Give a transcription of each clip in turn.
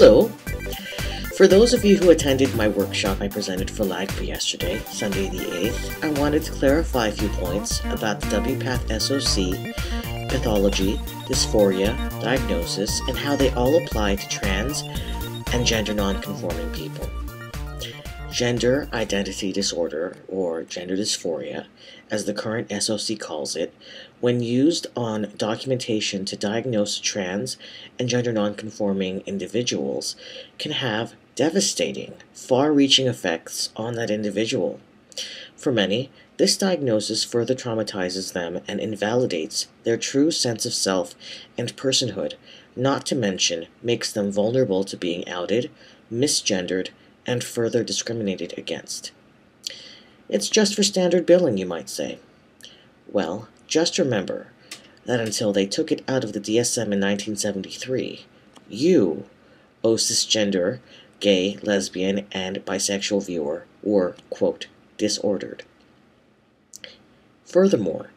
Hello! For those of you who attended my workshop I presented for LAGPA yesterday, Sunday the 8th, I wanted to clarify a few points about the WPATH SOC, pathology, dysphoria, diagnosis, and how they all apply to trans and gender non-conforming people. Gender identity disorder, or gender dysphoria, as the current SOC calls it, when used on documentation to diagnose trans and gender non-conforming individuals, can have devastating, far-reaching effects on that individual. For many, this diagnosis further traumatizes them and invalidates their true sense of self and personhood, not to mention makes them vulnerable to being outed, misgendered, and further discriminated against. It's just for standard billing, you might say. Well, just remember that until they took it out of the DSM in 1973, you, O cisgender, gay, lesbian, and bisexual viewer, were, quote, disordered. Furthermore,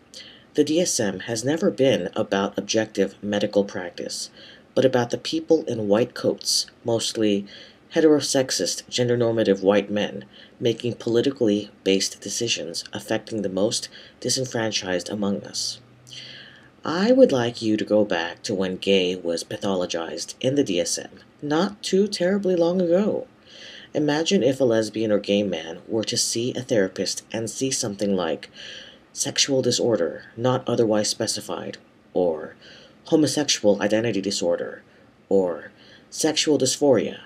the DSM has never been about objective medical practice, but about the people in white coats, mostly heterosexist, gender-normative white men, making politically based decisions affecting the most disenfranchised among us. I would like you to go back to when gay was pathologized in the DSM, not too terribly long ago. Imagine if a lesbian or gay man were to see a therapist and see something like sexual disorder not otherwise specified, or homosexual identity disorder, or sexual dysphoria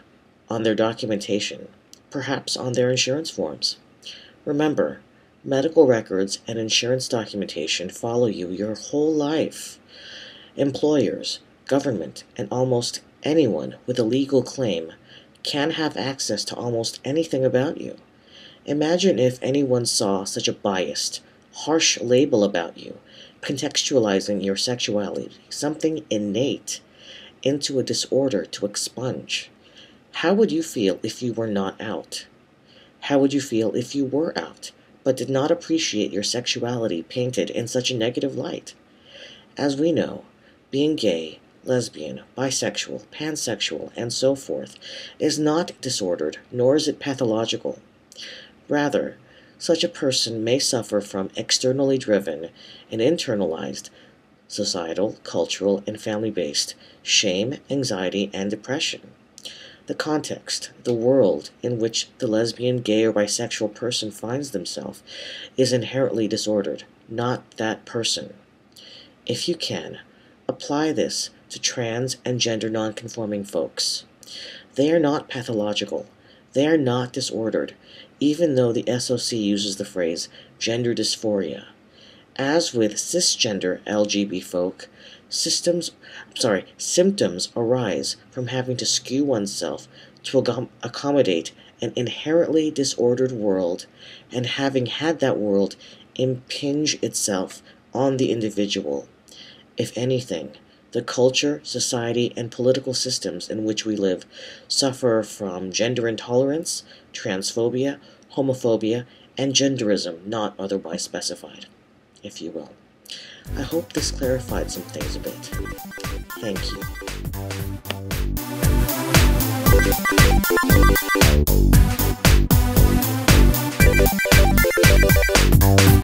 on their documentation, perhaps on their insurance forms. Remember, medical records and insurance documentation follow you your whole life. Employers, government, and almost anyone with a legal claim can have access to almost anything about you. Imagine if anyone saw such a biased, harsh label about you, contextualizing your sexuality, something innate, into a disorder to expunge. How would you feel if you were not out? How would you feel if you were out, but did not appreciate your sexuality painted in such a negative light? As we know, being gay, lesbian, bisexual, pansexual, and so forth is not disordered, nor is it pathological. Rather, such a person may suffer from externally driven and internalized societal, cultural, and family-based shame, anxiety, and depression. The context, the world in which the lesbian, gay, or bisexual person finds themselves is inherently disordered, not that person. If you can, apply this to trans and gender non-conforming folks. They are not pathological. They are not disordered, even though the SOC uses the phrase gender dysphoria. As with cisgender LGBT folk, symptoms arise from having to skew oneself to accommodate an inherently disordered world, and having had that world impinge itself on the individual. If anything, the culture, society, and political systems in which we live suffer from gender intolerance, transphobia, homophobia, and genderism not otherwise specified, if you will. I hope this clarified some things a bit. Thank you.